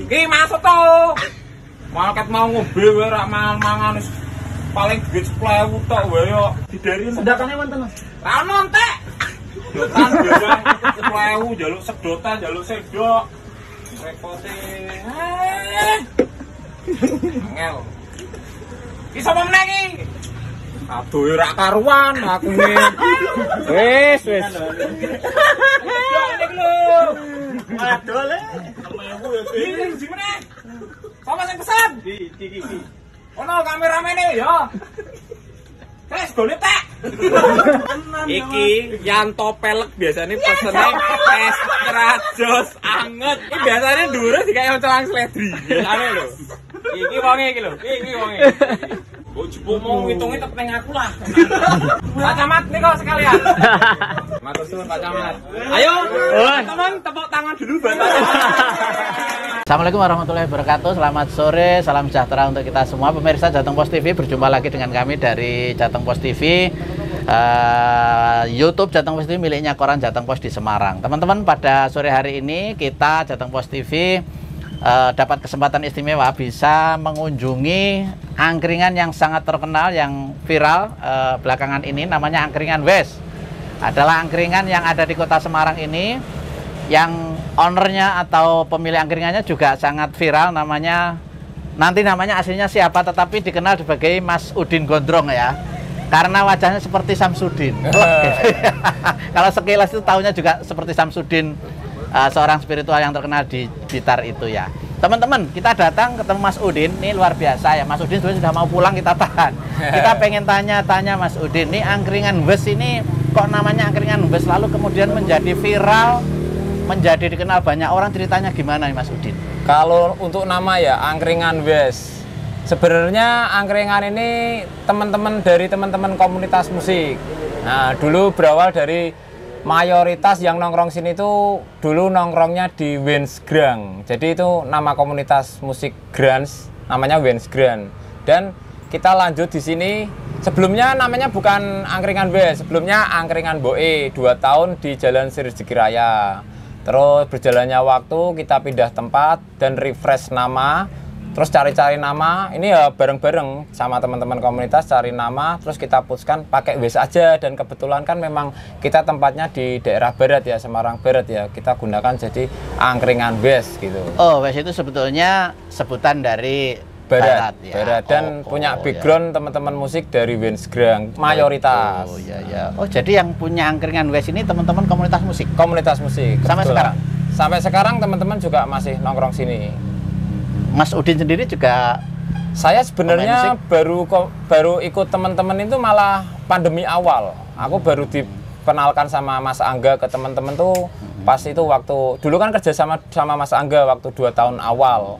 Ki masuk to. Malket mau ngombe wae rak mangan wis paling duit 10.000 tok wae yo. Didari Sedakane wonten, Mas. ra ono entek. Sedotan barang 10.000 njaluk sedotan, njaluk sendok. Repote. Angel. Ki sapa meneh ki? Aduh ora karuan aku ne. Wis. Aduh le. Iki meneh. Sama sing pesan? Iki. Ono kameramene ya. Wes gone tak. Iki Yanto pelek biasanya pesene extra jos anget. Iki biasanya dhuwure dikae celang sledri. Biasane lho. Iki wonge iki lho. Iki wonge. Bojoku mau ngitungin tepeng aku lah. Pak Camat nih kok sekalian. Matur suwun Pak Camat. Ayo, teman tepuk tangan dulu Pak Camat. Assalamualaikum warahmatullahi wabarakatuh. Selamat sore, salam sejahtera untuk kita semua pemirsa Jateng Pos TV. Berjumpa lagi dengan kami dari Jateng Pos TV, YouTube Jateng Pos TV miliknya Koran Jateng Pos di Semarang. Teman-teman, pada sore hari ini kita Jateng Pos TV dapat kesempatan istimewa bisa mengunjungi angkringan yang sangat terkenal, yang viral belakangan ini, namanya Angkringan West. Adalah angkringan yang ada di kota Semarang ini, yang ownernya atau pemilik angkringannya juga sangat viral, namanya aslinya siapa, tetapi dikenal sebagai Mas Udin Gondrong ya, karena wajahnya seperti Samsudin. Kalau sekilas itu tahunya juga seperti Samsudin, seorang spiritual yang terkenal di Blitar itu ya. Teman-teman, kita datang ketemu Mas Udin, ini luar biasa ya. Mas Udin sebenarnya sudah mau pulang, kita tahan. Kita pengen tanya-tanya Mas Udin, ini Angkringan West ini kok namanya Angkringan West, lalu kemudian menjadi viral, menjadi dikenal banyak orang, ceritanya gimana nih Mas Udin? Kalau untuk nama ya Angkringan West, sebenarnya angkringan ini teman-teman komunitas musik. Nah, dulu berawal dari mayoritas yang nongkrong sini tuh dulu nongkrongnya di Wensgrang. Jadi itu nama komunitas musik grunge, namanya Wensgrang. Dan kita lanjut di sini. Sebelumnya namanya bukan Angkringan West, sebelumnya Angkringan Boe, 2 tahun di Jalan Sri Rezeki Raya. Terus berjalannya waktu kita pindah tempat dan refresh nama. Terus cari-cari nama, ini ya bareng-bareng sama teman-teman komunitas cari nama, terus kita putuskan pakai West aja. Dan kebetulan kan memang kita tempatnya di daerah barat ya, Semarang Barat ya, kita gunakan jadi Angkringan West gitu. Oh, West itu sebetulnya sebutan dari barat ya? Barat, dan punya background ya, teman-teman musik dari Wensgrang, mayoritas. Oh iya ya. Oh, jadi yang punya Angkringan West ini teman-teman komunitas musik? Komunitas musik. Sampai sekarang? Sampai sekarang teman-teman juga masih nongkrong sini. Mas Udin sendiri juga? Saya sebenarnya baru ikut teman-teman itu malah pandemi awal. Aku baru dikenalkan sama Mas Angga ke teman-teman tuh pas itu waktu dulu kan kerja sama Mas Angga waktu 2 tahun awal.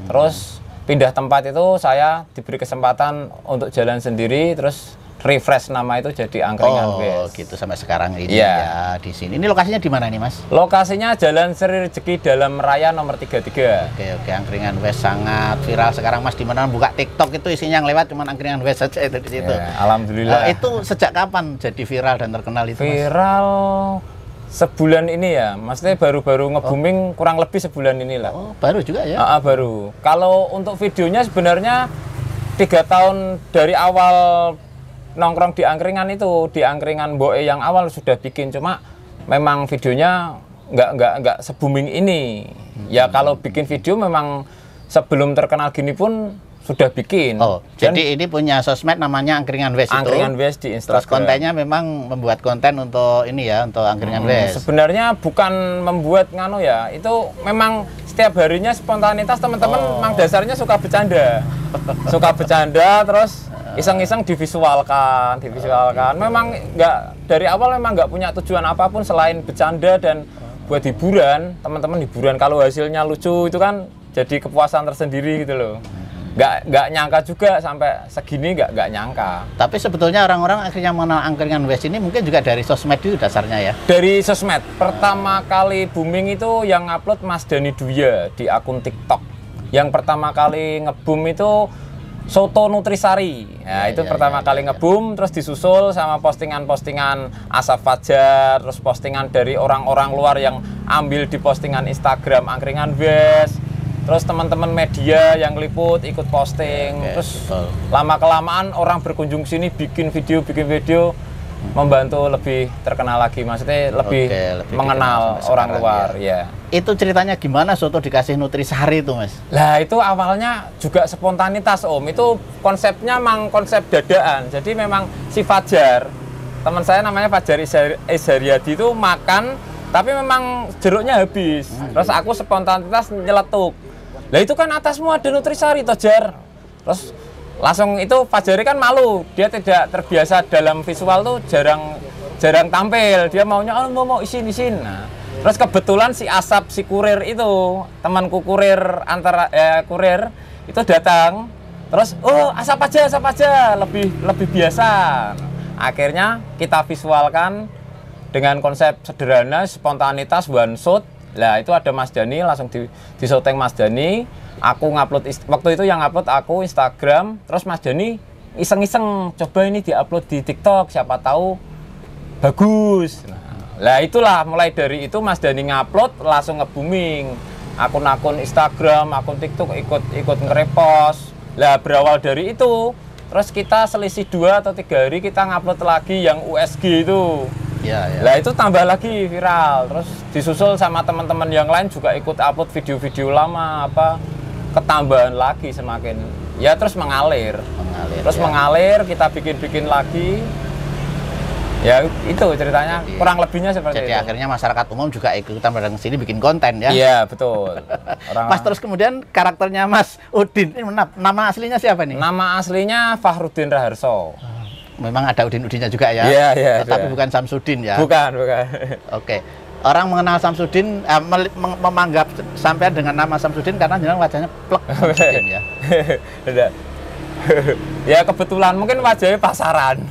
Terus pindah tempat itu saya diberi kesempatan untuk jalan sendiri, terus refresh nama itu jadi Angkringan West. Oh gitu, sampai sekarang ini ya di sini. Ini lokasinya di mana nih Mas? Lokasinya Jalan Sri Rezeki Dalam Raya nomor 33. Oke, Angkringan West sangat viral sekarang Mas. Dimana buka TikTok itu isinya yang lewat cuman Angkringan West saja itu di situ. Ya, alhamdulillah. Itu sejak kapan jadi viral dan terkenal itu Mas? Viral sebulan ini ya, maksudnya baru-baru nge-booming kurang lebih sebulan inilah. Oh, baru juga ya? Baru. Kalau untuk videonya sebenarnya 3 tahun dari awal nongkrong di angkringan itu, di Angkringan Boe yang awal sudah bikin, cuma memang videonya nggak se-booming ini. Ya kalau bikin video memang sebelum terkenal gini pun sudah bikin. Oh, jadi ini punya sosmed namanya Angkringan West itu. Angkringan West di Instagram. Terus kontennya memang membuat konten untuk ini ya, untuk Angkringan West. Sebenarnya bukan membuat nganu ya, itu memang setiap harinya spontanitas teman-teman. Memang dasarnya suka bercanda. Suka bercanda terus iseng-iseng divisualkan. Memang dari awal memang nggak punya tujuan apapun selain bercanda dan buat hiburan, teman-teman hiburan. Kalau hasilnya lucu itu kan jadi kepuasan tersendiri gitu loh. Nggak nyangka juga sampai segini, nggak nyangka. Tapi sebetulnya orang-orang akhirnya mengenal Angkringan West ini mungkin juga dari sosmed itu dasarnya ya? Dari sosmed. Pertama kali booming itu yang upload Mas Dani Duya di akun TikTok. Yang pertama kali nge-boom itu Soto Nutrisari. Nah, itu pertama kali nge-boom, terus disusul sama postingan-postingan Asaf Fajar, terus postingan dari orang-orang luar yang ambil di postingan Instagram Angkringan West. terus teman-teman media yang liput ikut posting, terus lama-kelamaan orang berkunjung sini bikin video, membantu lebih terkenal lagi, maksudnya lebih mengenal orang luar ya. Itu ceritanya gimana soto dikasih nutrisari itu, Mas? Lah itu awalnya juga spontanitas Om, itu konsepnya memang konsep dadaan. Jadi memang si Fajar, teman saya namanya Fajar Izharyadi itu makan, tapi memang jeruknya habis. Terus aku spontanitas nyeletuk. Lah itu kan atasmu ada nutrisari toh Jar. Terus langsung itu Fajari kan malu, dia tidak terbiasa dalam visual tuh jarang tampil, dia maunya mau isin. Nah, terus kebetulan si Asap si kurir itu temanku kurir kurir itu datang, terus asap aja lebih biasa. Akhirnya kita visualkan dengan konsep sederhana, spontanitas, one shot. Lah itu ada Mas Dani, langsung disoteng Mas Dani. Aku ngupload, waktu itu yang upload aku Instagram, terus Mas Dani iseng-iseng coba ini diupload di TikTok, siapa tahu bagus. Nah itulah mulai dari itu Mas Dani ngupload langsung nge-booming. Akun-akun Instagram, akun TikTok ikut nge-repost. Lah berawal dari itu, terus kita selisih 2 atau 3 hari kita ngupload lagi yang USG itu. Ya. Lah itu tambah lagi viral, terus disusul sama teman-teman yang lain juga ikut upload video-video lama ketambahan lagi semakin ya terus mengalir mengalir, kita bikin lagi ya itu ceritanya. Jadi, kurang lebihnya seperti itu. Jadi akhirnya masyarakat umum juga ikutan pada sini bikin konten ya. Iya betul. Mas, terus kemudian karakternya Mas Udin ini nama aslinya siapa nih? Nama aslinya Fahrudin Raharso. Memang ada Udin-Udinnya juga ya? Iya. Tapi bukan Samsudin ya? Bukan. Oke. Orang mengenal Samsudin, memanggap sampean dengan nama Samsudin karena jangan wajahnya plek Samsudin ya? Ya kebetulan, mungkin wajahnya pasaran.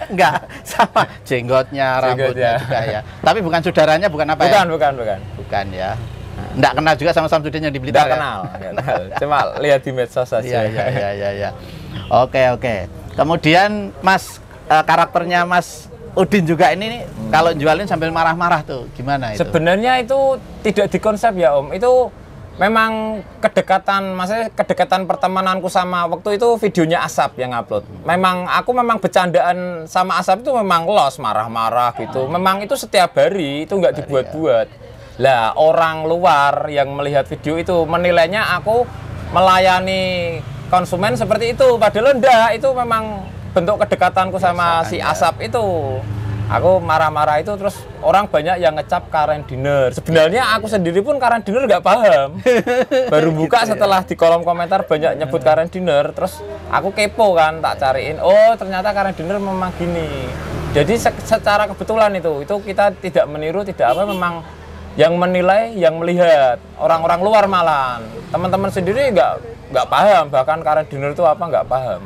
Enggak, sama jenggotnya, rambutnya juga ya. Tapi bukan saudaranya, bukan apa ya? Bukan ya. Enggak kenal juga sama Samsudin yang di Blitar ya? Kenal. Cuma lihat di medsos saja. Iya. Oke. Kemudian Mas, karakternya Mas Udin juga ini kalau jualin sambil marah-marah tuh gimana itu? Sebenarnya itu tidak dikonsep ya Om, itu memang maksudnya kedekatan pertemananku sama waktu itu videonya Asap yang upload. Aku memang bercandaan sama Asap itu memang marah-marah gitu. Memang itu setiap hari, itu nggak dibuat-buat. Lah orang luar yang melihat video itu menilainya aku melayani konsumen seperti itu, padahal enggak, itu memang bentuk kedekatanku sama si Asap itu. Aku marah-marah itu, terus orang banyak yang ngecap Karen Dinner. Sebenarnya aku sendiri pun Karen Dinner nggak paham. Baru buka setelah di kolom komentar banyak nyebut Karen Dinner, terus aku kepo kan, tak cariin. Oh ternyata Karen Dinner memang gini. Jadi secara kebetulan itu kita tidak meniru, tidak apa, memang yang menilai, yang melihat orang-orang luar malah. Teman-teman sendiri nggak paham, bahkan Karen Dinner itu apa nggak paham.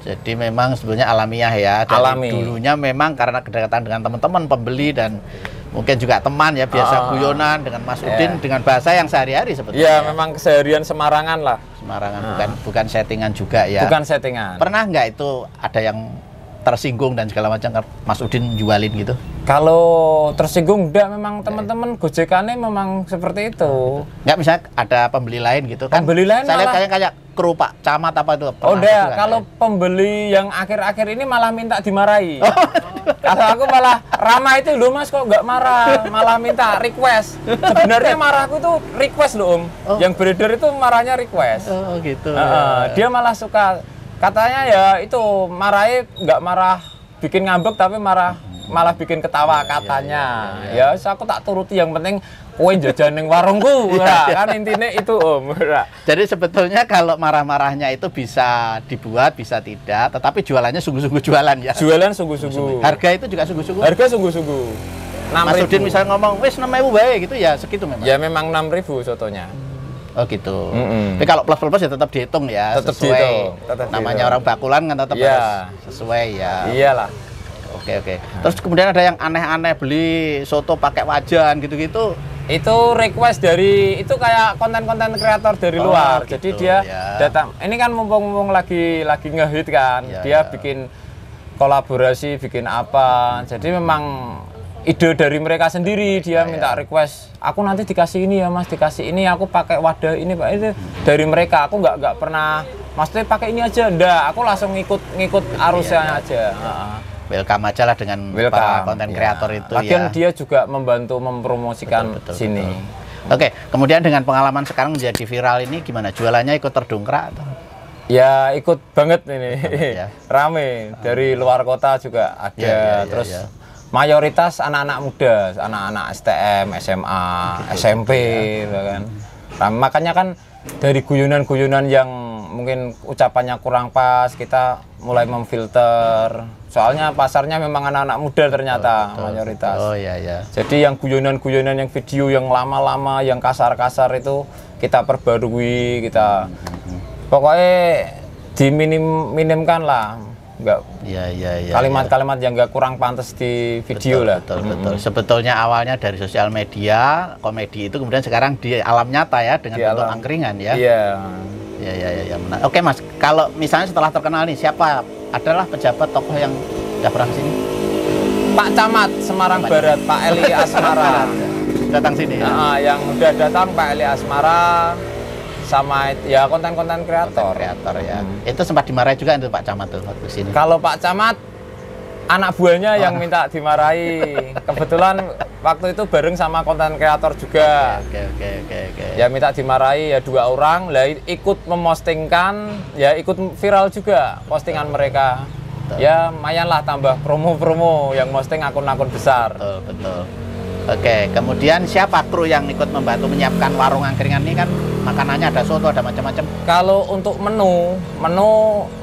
Jadi memang sebenarnya alamiah ya. Dari dulunya memang karena kedekatan dengan teman-teman pembeli dan mungkin juga teman ya, biasa guyonan dengan Mas Udin dengan bahasa yang sehari-hari sebetulnya. Iya, memang keseharian Semarangan lah. Semarangan, bukan settingan juga ya. Bukan settingan. Pernah nggak itu ada yang tersinggung dan segala macam Mas Udin jualin gitu? Kalau tersinggung enggak, memang teman-teman gojekannya memang seperti itu. Enggak, misalnya ada pembeli lain gitu kan? Pembeli lain saya lihat kayak kru Pak Camat apa itu? Oh enggak, kalau pembeli yang akhir-akhir ini malah minta dimarahi. Kalau aku malah ramah itu, loh Mas kok nggak marah, malah minta request. Sebenarnya marahku tuh request loh Om. Yang beredar itu marahnya request. Oh gitu. Dia malah suka, katanya ya itu marahnya nggak marah bikin ngambek, tapi malah bikin ketawa katanya. Ya aku tak turuti, yang penting kowe jajan ning warungku. Kan intinya itu Om. Jadi sebetulnya kalau marah-marahnya itu bisa dibuat, bisa tidak, tetapi jualannya sungguh-sungguh jualan ya. Jualan sungguh-sungguh. Harga itu juga sungguh-sungguh. Harga sungguh-sungguh. Mas Udin misalnya ngomong wis 6.000 bae gitu ya, segitu memang. Ya memang 6.000 sotonya. Oh gitu. Tapi kalau plus ya tetap dihitung ya, tetap sesuai dihitung. Namanya orang bakulan kan tetap harus sesuai ya. Iyalah. Oke. Terus kemudian ada yang aneh-aneh beli soto pakai wajan gitu-gitu. Itu request dari, itu kayak konten-konten kreator dari luar. Gitu, jadi dia datang. Ini kan mumpung lagi ngehit kan. Dia bikin kolaborasi, bikin apa. Jadi memang ide dari mereka sendiri. Dia minta request, aku nanti dikasih ini ya Mas, dikasih ini, aku pakai wadah ini Pak, itu dari mereka. Aku nggak pernah maksudnya pakai ini aja, enggak, aku langsung ngikut arusnya aja. Welcome aja lah dengan para konten kreator itu. Lagian dia juga membantu mempromosikan sini. Oke, kemudian dengan pengalaman sekarang menjadi viral ini gimana? Jualannya ikut terdongkrak atau? Ya ikut banget ini, ya. Rame. Dari luar kota juga ada, terus mayoritas anak-anak muda, anak-anak STM, SMA, SMP, bahkan. Makanya kan dari guyonan-guyonan yang mungkin ucapannya kurang pas, kita mulai memfilter. Soalnya pasarnya memang anak-anak muda ternyata mayoritas. Oh iya. Jadi yang guyonan-guyonan, yang video yang lama-lama, yang kasar-kasar itu kita perbarui, kita pokoknya diminimkan lah. Enggak. Iya. Kalimat-kalimat yang enggak kurang pantas di video lah. Betul. Sebetulnya awalnya dari sosial media, komedi itu kemudian sekarang di alam nyata ya dengan bentuk angkringan ya. Iya. Ya. Oke Mas, kalau misalnya setelah terkenal nih, siapa adalah pejabat tokoh yang sudah pernah sini? Pak Camat Semarang Barat, Pak Eli Asmara. Datang sini ya? Yang udah datang Pak Eli Asmara, sama ya konten-konten kreator ya. Itu sempat dimarahi juga itu Pak Camat tuh waktu sini. Kalau Pak Camat anak buahnya yang minta dimarahi. Kebetulan waktu itu bareng sama konten kreator juga. Oke. Ya minta dimarahi ya 2 orang, lah ikut memostingkan, ya ikut viral juga postingan mereka. Ya lumayan lah tambah promo-promo yang posting akun-akun besar. Betul. Oke, kemudian siapa kru yang ikut membantu menyiapkan warung angkringan ini? Kan makanannya ada soto, ada macam-macam. Kalau untuk menu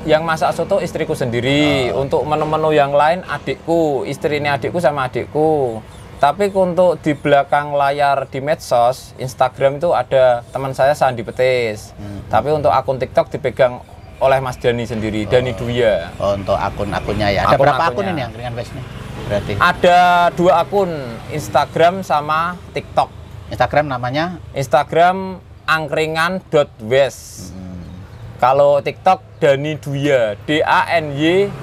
yang masak soto istriku sendiri. Untuk menu-menu yang lain adikku, istrinya adikku sama adikku. Tapi untuk di belakang layar di medsos, Instagram itu ada teman saya Sandi Petis. Tapi untuk akun TikTok dipegang oleh Mas Dani sendiri, Dani Duya. Untuk akun-akunnya ya. Ada berapa akun ini angkringan West nih? Berarti ada 2 akun, Instagram sama TikTok. Instagram namanya? Instagram angkringan.west. Kalau TikTok Dani Duya, DANYDWIA.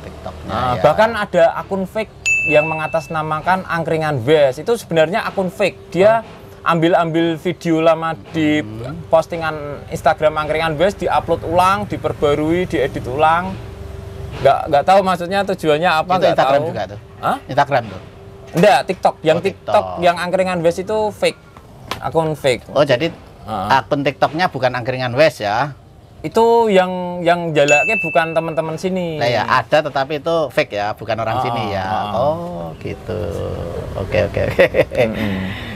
TikToknya. Bahkan ada akun fake yang mengatasnamakan angkringan West. Itu sebenarnya akun fake. Dia ambil video lama di postingan Instagram angkringan West, diupload ulang, diperbarui, diedit ulang. Nggak tahu maksudnya tujuannya apa, nggak tahu. Instagram juga tuh? Instagram tuh? Enggak, TikTok. Yang TikTok yang angkringan West itu fake. Akun fake. Oh, jadi akun TikToknya bukan angkringan West ya? Itu yang jalaknya bukan teman-teman sini. Nah ya, ada tetapi itu fake ya, bukan orang sini ya. Oh, gitu. Oke.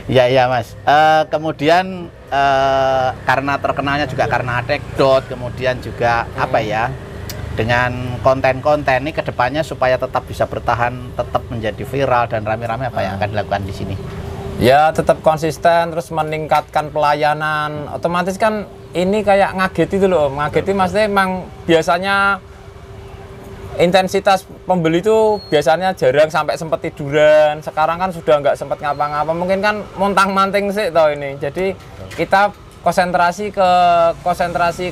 Ya Mas. Kemudian karena terkenalnya juga karena anekdot, kemudian juga apa ya? Dengan konten-konten ini kedepannya supaya tetap bisa bertahan, tetap menjadi viral dan rame-rame, apa yang akan dilakukan di sini? Ya tetap konsisten, terus meningkatkan pelayanan. Otomatis kan ini kayak ngageti itu loh, ngageti maksudnya emang biasanya intensitas pembeli itu biasanya jarang sampai sempat tiduran. Sekarang kan sudah nggak sempat ngapa-ngapa, mungkin kan montang-manting sih toh ini. Jadi kita konsentrasi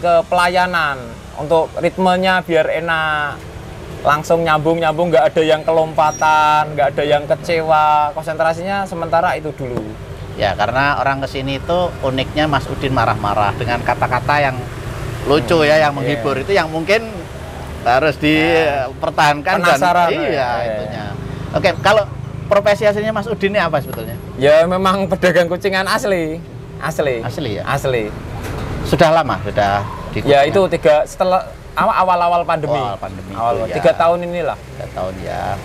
ke pelayanan untuk ritmenya biar enak, langsung nyambung, nggak ada yang kelompatan, nggak ada yang kecewa. Konsentrasinya sementara itu dulu. Ya, karena orang kesini itu uniknya Mas Udin marah-marah dengan kata-kata yang lucu ya, yang menghibur. Itu yang mungkin harus dipertahankan. Penasaran. Itunya. Oke, kalau profesi aslinya Mas Udin ini apa sebetulnya? Ya memang pedagang kucingan asli. Asli ya? Asli. Sudah lama? Sudah di ya itu setelah awal-awal pandemi. Awal 3 tahun inilah. 3 tahun ya.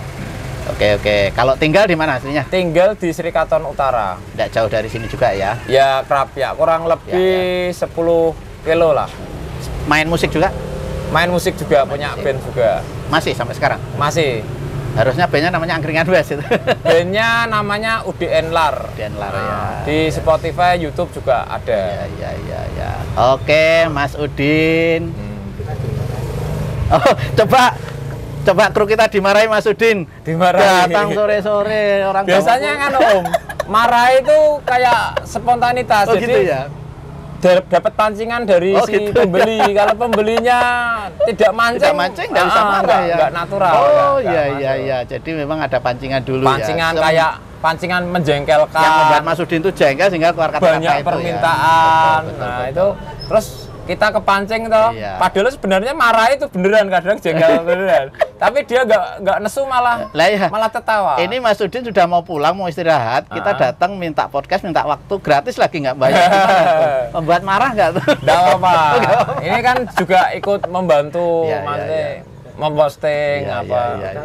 Oke. Kalau tinggal di mana aslinya? Tinggal di Srikaton Utara. Tidak jauh dari sini juga ya? Ya kerap ya, kurang lebih 10 kilo lah. Main musik juga? Main musik juga, punya band juga. Masih sampai sekarang? Masih. Harusnya bandnya namanya Angkringan West itu. Bandnya namanya UDN LAR. UDN LAR ya. Di Spotify, YouTube juga ada. Ya. Oke, Mas Udin. Oh, coba kru kita dimarahi Mas Udin. Dimarahi. Datang sore-sore orang. Biasanya kan Om, marah itu kayak spontanitas. Oh, jadi gitu ya. dapat pancingan dari Oh, si gitu. pembeli. Kalau pembelinya tidak mancing, nggak bisa marah ya. nggak natural. Oh nggak iya masuk. iya iya. Jadi memang ada pancingan dulu Pancingan ya. kayak pancingan menjengkelkan. yang membuat Mas Udin tuh jengkel sehingga keluar kata-kata banyak itu permintaan. ya. Betul, Nah, betul, itu terus kita kepancing toh. Iya. Padahal sebenarnya marah itu beneran, kadang jengkel beneran. Tapi dia nggak nesu, malah Lah iya. malah tertawa. Ini Mas Udin sudah mau pulang, mau istirahat, kita datang minta podcast, minta waktu gratis lagi nggak bayar. Gimana tuh? Membuat marah nggak tuh? Nggak apa-apa. Ini kan juga ikut membantu Iya, Mas, iya, iya. memposting Iya, apa. iya, iya.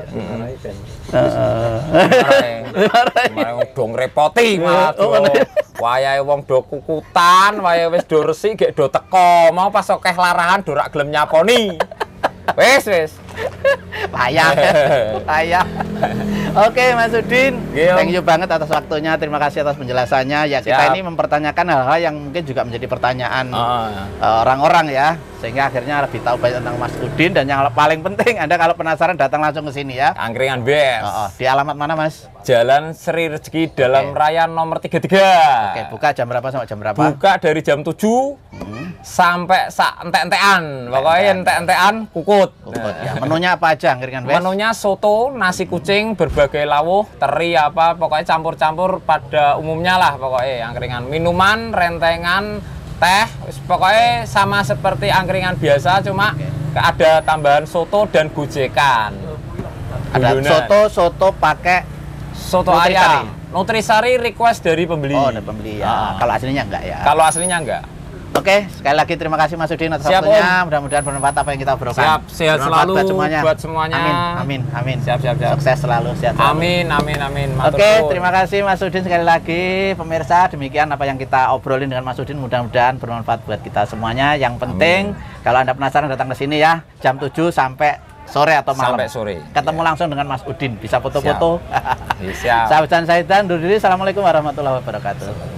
Kemarin dong repoti malah Oh, do. Wayahe wong do kukutan, wayahe wis do resik gek do teko, mau pas akeh larahan do rak gelem nyaponi. Wis. Payah, payah. Oke Mas Udin, Iya, Om. thank you banget atas waktunya, terima kasih atas penjelasannya. Ya kita Siap. ini mempertanyakan hal-hal yang mungkin juga menjadi pertanyaan Ah. orang-orang ya, sehingga akhirnya lebih tahu banyak tentang Mas Udin. Dan yang paling penting, Anda kalau penasaran datang langsung ke sini ya. Angkringan Bes. Di alamat mana Mas? Jalan Sri Rezeki Dalam Oke. Raya nomor 33. Oke, buka jam berapa sampai jam berapa? Buka dari jam 7 sampai ente-entean. Pokoknya ente-entean kukut. Kukut, ya. Menunya apa aja angkringan Bes? Menunya soto, nasi kucing, berbagai lawuh, teri apa, pokoknya campur-campur pada umumnya lah pokoknya angkringan. Minuman, rentengan, teh, pokoknya sama seperti angkringan biasa, cuma ada tambahan soto dan gojekan. Ada Bulunan. soto pakai Soto Nutrisari. ayam. Nutrisari request dari pembeli. ada pembeli ya. Kalau aslinya enggak ya. Kalau aslinya enggak. Oke, sekali lagi terima kasih Mas Udin atas Siap, waktunya. Mudah-mudahan bermanfaat apa yang kita obrolkan. Siap, sehat Bermanfaat selalu buat semuanya. Amin. Siap. Sukses selalu, sehat selalu. Amin. Matur Oke, nuwun. terima kasih Mas Udin sekali lagi. Pemirsa, demikian apa yang kita obrolin dengan Mas Udin. Mudah-mudahan bermanfaat buat kita semuanya. Yang penting, kalau Anda penasaran datang ke sini ya, jam 7 sampai sore atau malam. Sampai sore. Ketemu langsung dengan Mas Udin, bisa foto-foto. Siap. Sahabat saya dan undur diri. Assalamualaikum warahmatullahi wabarakatuh.